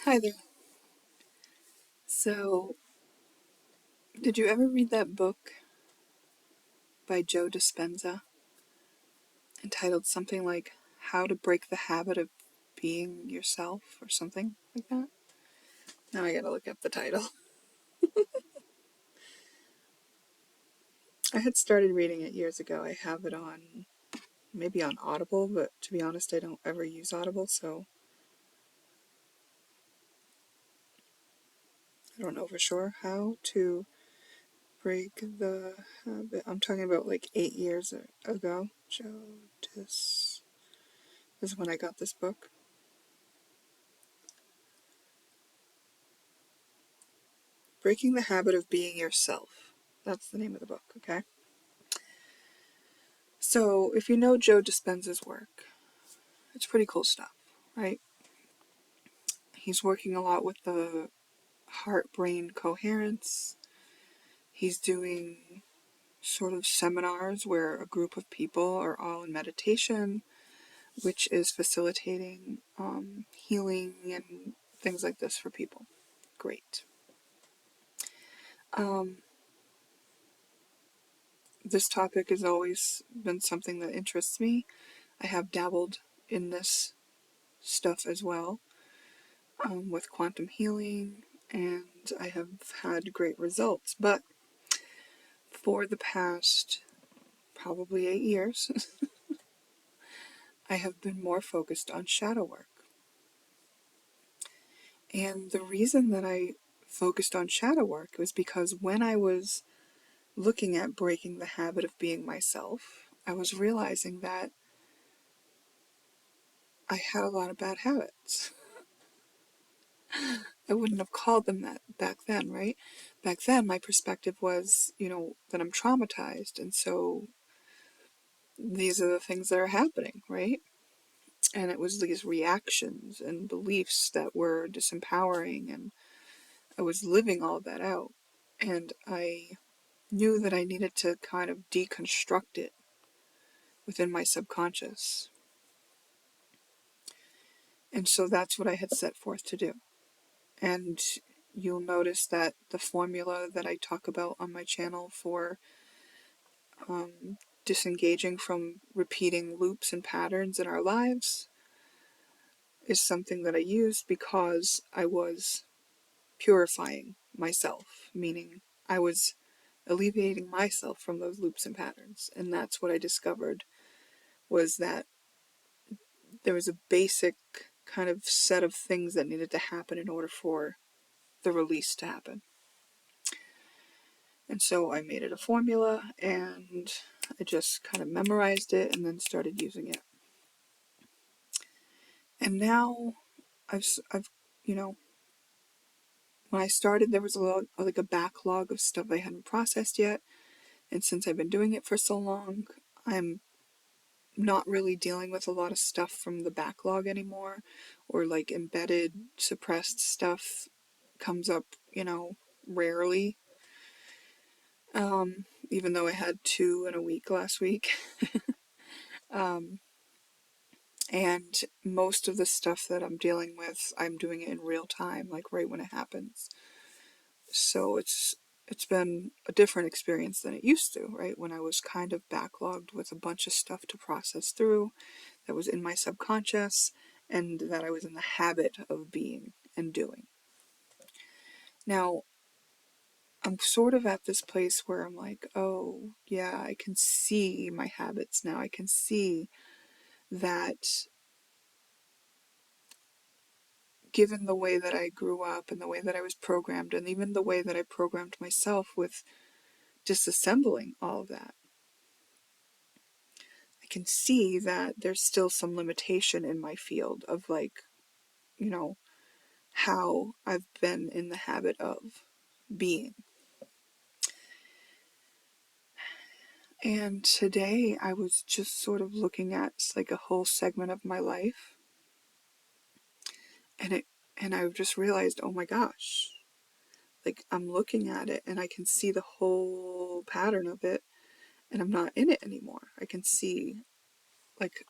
Hi there. So, did you ever read that book by Joe Dispenza entitled something like How to Break the Habit of Being Yourself or something like that? Now I gotta look up the title. I had started reading it years ago. I have it on, maybe on Audible, but to be honest, I don't ever use Audible, so I don't know for sure how to break the habit. I'm talking about like 8 years ago. Joe Dis is when I got this book. Breaking the Habit of Being Yourself. That's the name of the book, okay? So, if you know Joe Dispenza's work, it's pretty cool stuff, right? He's working a lot with the heart-brain coherence. He's doing sort of seminars where a group of people are all in meditation, which is facilitating healing and things like this for people. Great. This topic has always been something that interests me. I have dabbled in this stuff as well, with quantum healing, and I have had great results. But for the past probably 8 years, I have been more focused on shadow work. And the reason that I focused on shadow work was because when I was looking at breaking the habit of being myself, I was realizing that I had a lot of bad habits. I wouldn't have called them that back then, right? Back then, my perspective was, that I'm traumatized, and so these are the things that are happening, right? And it was these reactions and beliefs that were disempowering, and I was living all of that out. And I knew that I needed to kind of deconstruct it within my subconscious. And so that's what I had set forth to do. And you'll notice that the formula that I talk about on my channel for disengaging from repeating loops and patterns in our lives is something that I used because I was purifying myself, meaning I was alleviating myself from those loops and patterns. And that's what I discovered, was that there was a basic kind of set of things that needed to happen in order for the release to happen. And so I made it a formula, and I just kind of memorized it and then started using it. And now I've when I started, there was like a backlog of stuff I hadn't processed yet. And since I've been doing it for so long, I'm not really dealing with a lot of stuff from the backlog anymore, or like embedded, suppressed stuff comes up, rarely. Even though I had 2 in a week last week. And most of the stuff that I'm dealing with, I'm doing it in real time, like right when it happens. So it's been a different experience than it used to, right? When I was kind of backlogged with a bunch of stuff to process through that was in my subconscious and that I was in the habit of being and doing. Now, I'm sort of at this place where I'm like, oh, yeah, I can see my habits now. I can see that given the way that I grew up and the way that I was programmed, and even the way that I programmed myself with disassembling all of that, I can see that there's still some limitation in my field of how I've been in the habit of being. And today I was just sort of looking at like a whole segment of my life, and I just realized, oh my gosh, like I'm looking at it and I can see the whole pattern of it, and I'm not in it anymore. I can see, like,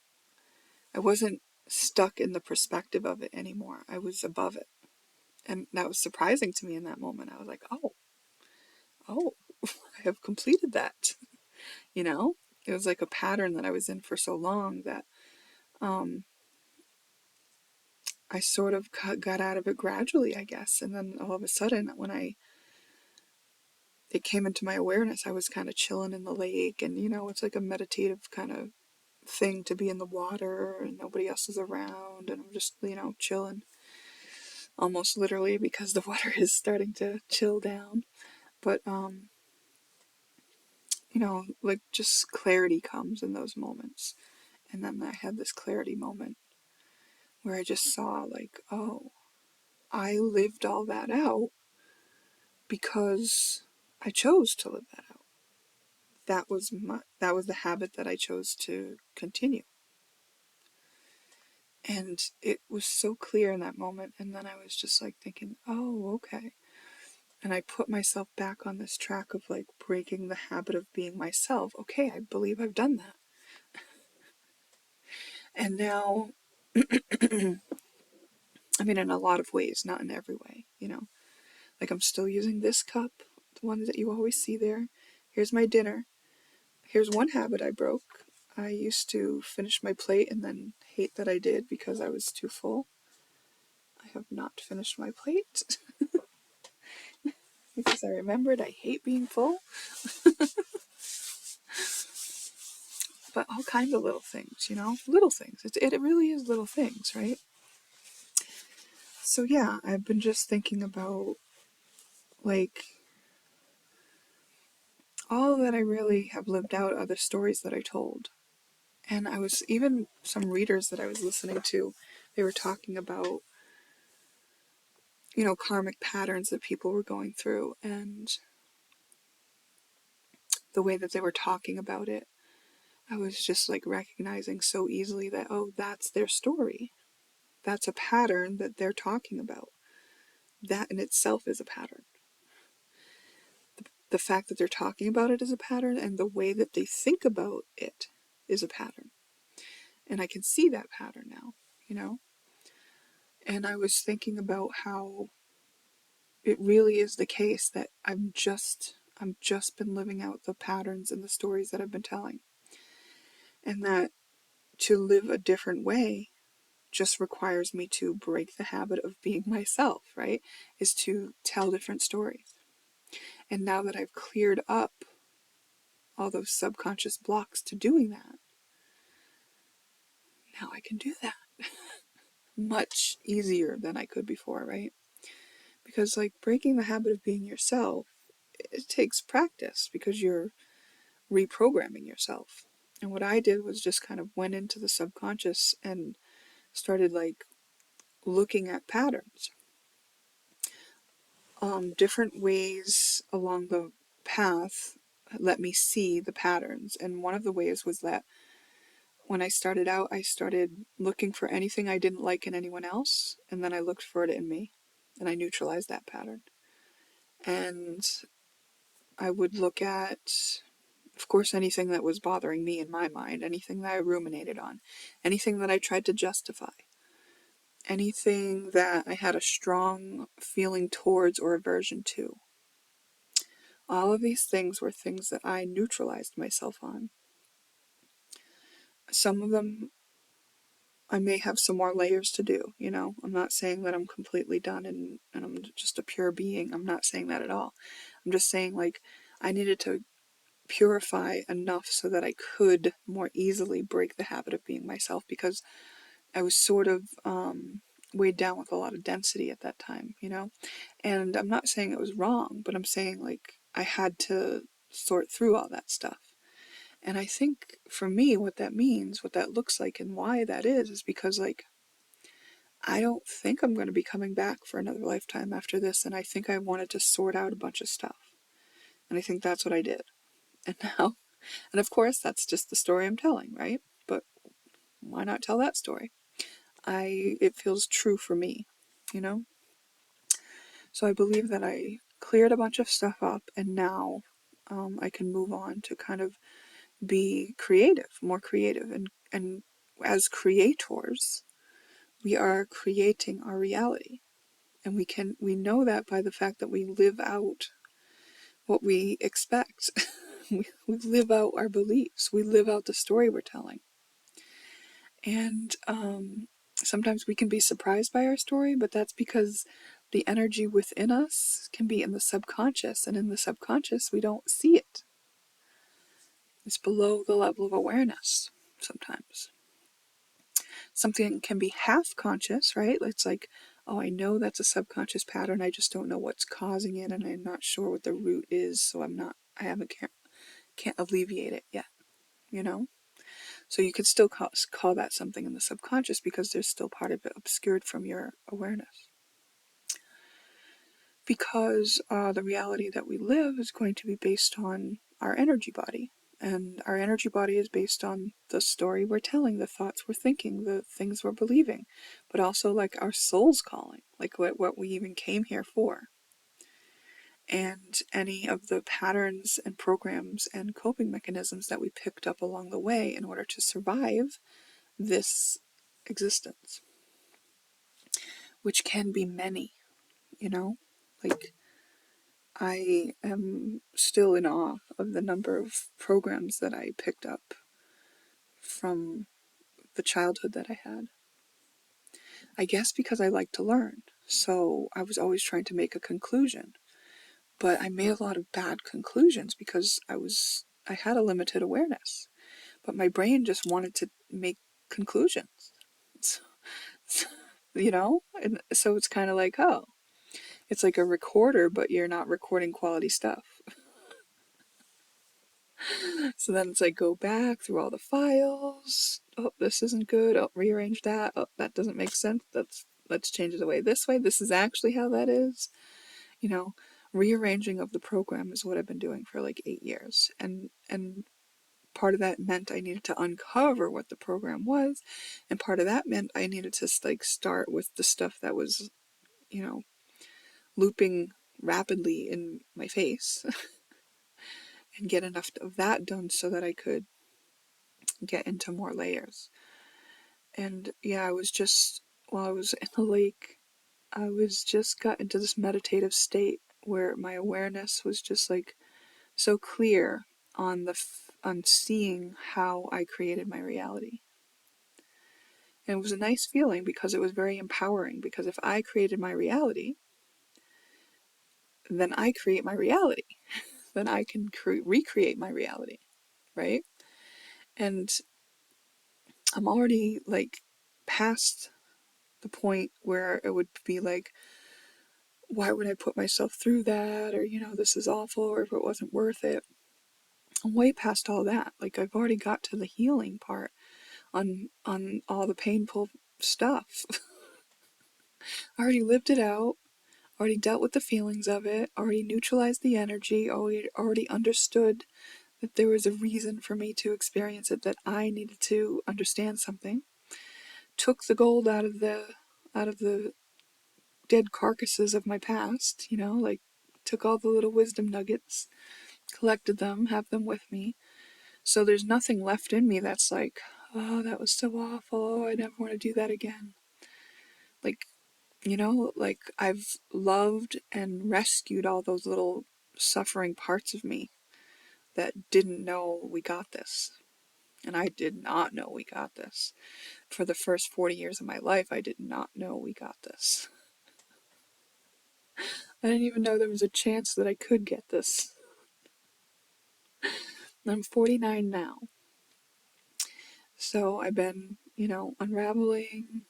I wasn't stuck in the perspective of it anymore. I was above it. And that was surprising to me in that moment. I was like, oh, I have completed that. You know, it was like a pattern that I was in for so long that um, I sort of got out of it gradually, I guess. And then all of a sudden, when it came into my awareness, I was kind of chilling in the lake, and it's like a meditative kind of thing to be in the water and nobody else is around, and I'm just chilling, almost literally, because the water is starting to chill down. But like just clarity comes in those moments. And then I had this clarity moment where I just saw, like, oh, I lived all that out because I chose to live that out. That was the habit that I chose to continue. And it was so clear in that moment. And then I was just like thinking, oh, okay. And I put myself back on this track of like breaking the habit of being myself. Okay, I believe I've done that. And now, I mean, in a lot of ways, not in every way, Like, I'm still using this cup, the one that you always see there. Here's my dinner. Here's one habit I broke. I used to finish my plate and then hate that I did because I was too full. I have not finished my plate because I remembered I hate being full. But all kinds of little things, Little things. It really is little things, right? So yeah, I've been just thinking about, like, all that I really have lived out are the stories that I told. And I was, even some readers that I was listening to, they were talking about, karmic patterns that people were going through, and the way that they were talking about it. I was just like recognizing so easily that, oh, that's their story. That's a pattern that they're talking about. That in itself is a pattern. The fact that they're talking about it is a pattern, and the way that they think about it is a pattern. And I can see that pattern now, And I was thinking about how it really is the case that I'm just been living out the patterns and the stories that I've been telling. And that to live a different way just requires me to break the habit of being myself, right? Is to tell different stories. And now that I've cleared up all those subconscious blocks to doing that, now I can do that much easier than I could before, right? Because, like, breaking the habit of being yourself, it takes practice because you're reprogramming yourself. And what I did was just kind of went into the subconscious and started, like, looking at patterns. Different ways along the path let me see the patterns. And one of the ways was that when I started out, I started looking for anything I didn't like in anyone else, and then I looked for it in me, and I neutralized that pattern. And I would look at, of course, anything that was bothering me in my mind, anything that I ruminated on, anything that I tried to justify, anything that I had a strong feeling towards or aversion to. All of these things were things that I neutralized myself on. Some of them I may have some more layers to do, I'm not saying that I'm completely done and I'm just a pure being. I'm not saying that at all. I'm just saying, like, I needed to purify enough so that I could more easily break the habit of being myself, because I was sort of weighed down with a lot of density at that time, And I'm not saying it was wrong, but I'm saying, like, I had to sort through all that stuff. And I think for me, what that means, what that looks like, and why that is because, like, I don't think I'm going to be coming back for another lifetime after this, and I think I wanted to sort out a bunch of stuff. And I think that's what I did. And now, and of course, that's just the story I'm telling, right? But why not tell that story? It feels true for me, So I believe that I cleared a bunch of stuff up, and now I can move on to kind of be creative, more creative. And as creators, we are creating our reality. And we know that by the fact that we live out what we expect. we live out our beliefs. We live out the story we're telling. And sometimes we can be surprised by our story, but that's because the energy within us can be in the subconscious, and in the subconscious we don't see it. It's below the level of awareness sometimes. Something can be half conscious, right? It's like, oh, I know that's a subconscious pattern, I just don't know what's causing it, and I'm not sure what the root is, so I can't alleviate it yet, you know? So you could still call that something in the subconscious because there's still part of it obscured from your awareness. Because the reality that we live is going to be based on our energy body. And our energy body is based on the story we're telling, the thoughts we're thinking, the things we're believing, but also like our soul's calling, like what we even came here for. And any of the patterns and programs and coping mechanisms that we picked up along the way in order to survive this existence, which can be many, you know? Like, I am still in awe of the number of programs that I picked up from the childhood that I had. I guess because I like to learn, so I was always trying to make a conclusion. But I made a lot of bad conclusions because I had a limited awareness. But my brain just wanted to make conclusions. You know? And so it's kind of like, oh, it's like a recorder, but you're not recording quality stuff. So then it's like, go back through all the files. Oh, this isn't good. Oh, rearrange that. Oh, that doesn't make sense. Let's change it away this way. This is actually how that is. You know, rearranging of the program is what I've been doing for like 8 years. And part of that meant I needed to uncover what the program was. And part of that meant I needed to like start with the stuff that was, you know, looping rapidly in my face and get enough of that done so that I could get into more layers. And yeah, while I was in the lake, I was just got into this meditative state where my awareness was just like so clear on seeing how I created my reality. And it was a nice feeling because it was very empowering, because if I created my reality, then I create my reality. Then I can recreate my reality, right? And I'm already like past the point where it would be like, why would I put myself through that? Or, you know, this is awful, or if it wasn't worth it. I'm way past all that. Like, I've already got to the healing part on all the painful stuff. I already lived it out, already dealt with the feelings of it, already neutralized the energy, already understood that there was a reason for me to experience it, that I needed to understand something. Took the gold out of the dead carcasses of my past, you know, like took all the little wisdom nuggets, collected them, have them with me. So there's nothing left in me that's like, oh, that was so awful, oh, I never want to do that again. Like, you know, like I've loved and rescued all those little suffering parts of me that didn't know we got this. And I did not know we got this. For the first 40 years of my life, I did not know we got this. I didn't even know there was a chance that I could get this. I'm 49 now. So I've been, you know, unraveling,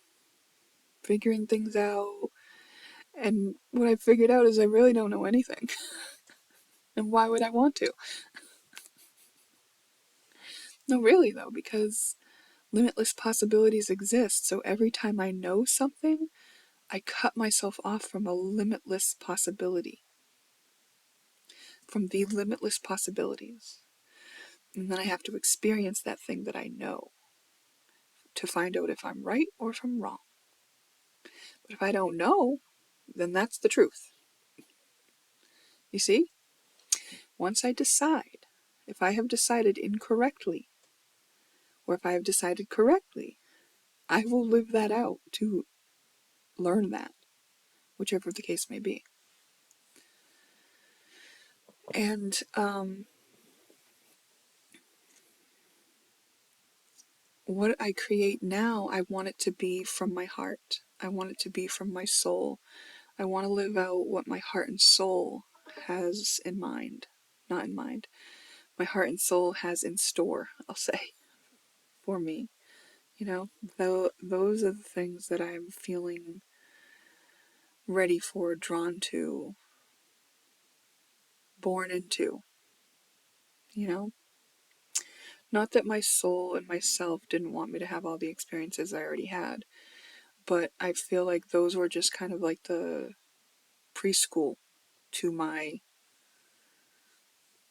figuring things out. And what I figured out is I really don't know anything. And why would I want to? No, really, though, because limitless possibilities exist. So every time I know something, I cut myself off from a limitless possibility. From the limitless possibilities. And then I have to experience that thing that I know to find out if I'm right or if I'm wrong. But if I don't know, then that's the truth. You see? Once I decide, if I have decided incorrectly, or if I have decided correctly, I will live that out to learn that whichever the case may be. And what I create now, I want it to be from my heart. I want it to be from my soul. I want to live out what my heart and soul has in mind. Not in mind. My heart and soul has in store, I'll say, for me. You know, though those are the things that I'm feeling ready for, drawn to, born into. You know, not that my soul and myself didn't want me to have all the experiences I already had, but I feel like those were just kind of like the preschool to my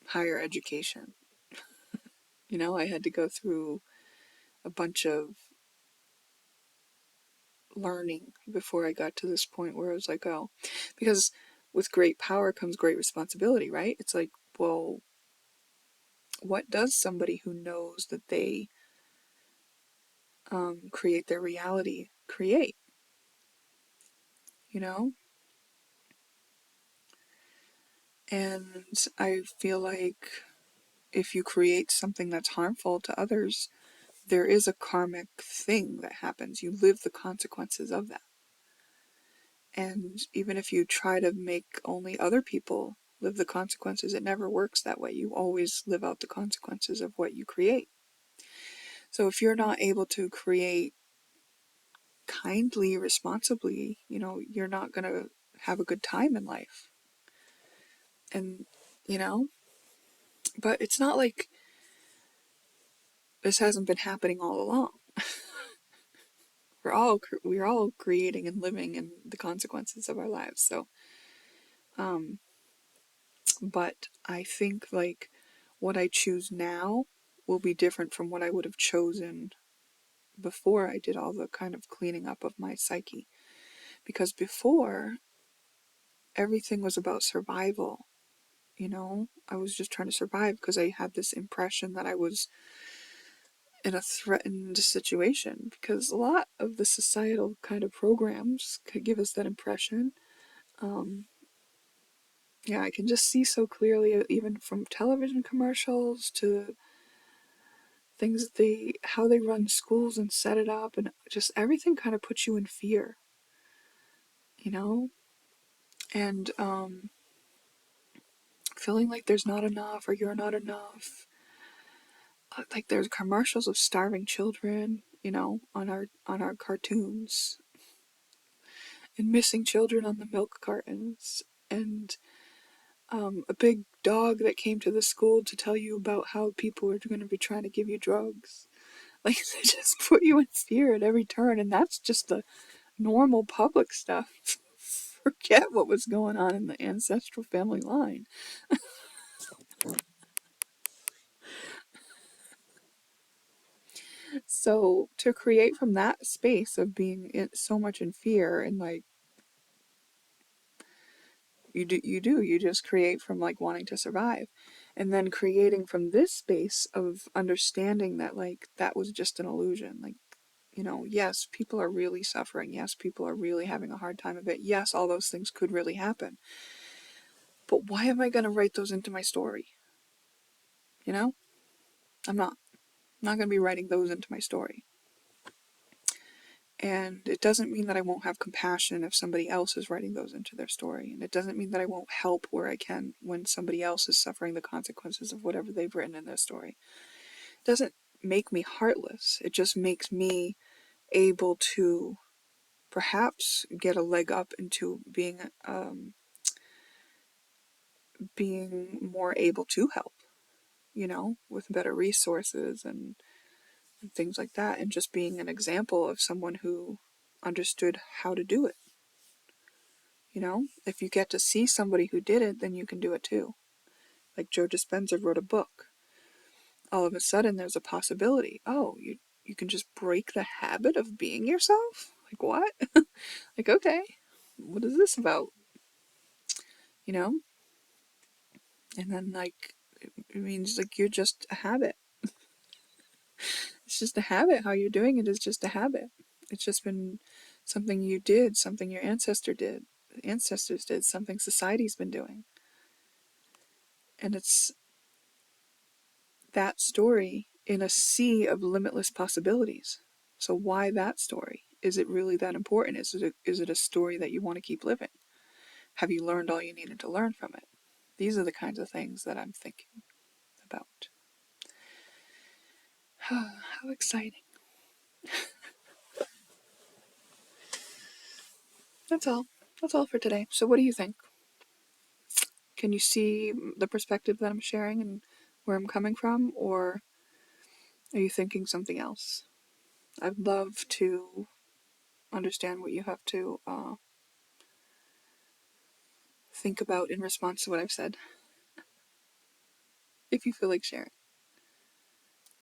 higher education. You know, I had to go through a bunch of learning before I got to this point where I was like, oh, because with great power comes great responsibility, right? It's like, well, what does somebody who knows that they create their reality create? You know? And I feel like if you create something that's harmful to others, there is a karmic thing that happens. You live the consequences of that. And even if you try to make only other people live the consequences, it never works that way. You always live out the consequences of what you create. So if you're not able to create kindly, responsibly, you know, you're not going to have a good time in life. And, you know, but it's not like this hasn't been happening all along. We're all creating and living in the consequences of our lives. So, but I think like what I choose now will be different from what I would have chosen before I did all the kind of cleaning up of my psyche. Because before, everything was about survival. You know, I was just trying to survive because I had this impression that I was in a threatened situation. Because a lot of the societal kind of programs could give us that impression. Yeah, I can just see so clearly, even from television commercials to things that how they run schools and set it up, and just everything kind of puts you in fear, you know? And feeling like there's not enough or you're not enough. Like there's commercials of starving children, you know, on our cartoons, and missing children on the milk cartons, and a big dog that came to the school to tell you about how people are going to be trying to give you drugs. Like, they just put you in fear at every turn, and that's just the normal public stuff. Forget what was going on in the ancestral family line. So to create from that space of being so much in fear, and like you just create from like wanting to survive, and then creating from this space of understanding that like that was just an illusion. Like, you know, yes, people are really suffering. Yes, people are really having a hard time of it. Yes, all those things could really happen. But why am I going to write those into my story? You know? I'm not. I'm not going to be writing those into my story. And it doesn't mean that I won't have compassion if somebody else is writing those into their story. And it doesn't mean that I won't help where I can when somebody else is suffering the consequences of whatever they've written in their story. It doesn't make me heartless. It just makes me able to perhaps get a leg up into being more able to help, you know, with better resources and things like that, and just being an example of someone who understood how to do it. You know, if you get to see somebody who did it, then you can do it too. Like Joe Dispenza wrote a book. All of a sudden, there's a possibility. Oh, you can just break the habit of being yourself? Like, what? Like, okay, what is this about? You know? And then, like, it means, like, you're just a habit. It's just a habit. How you're doing it is just a habit. It's just been something you did, something your ancestor did, ancestors did, something society's been doing. And it's that story in a sea of limitless possibilities. So why that story? Is it really that important? Is it a story that you want to keep living? Have you learned all you needed to learn from it? These are the kinds of things that I'm thinking about. How exciting. That's all. That's all for today. So what do you think? Can you see the perspective that I'm sharing and where I'm coming from, or are you thinking something else? I'd love to understand what you have to think about in response to what I've said, if you feel like sharing.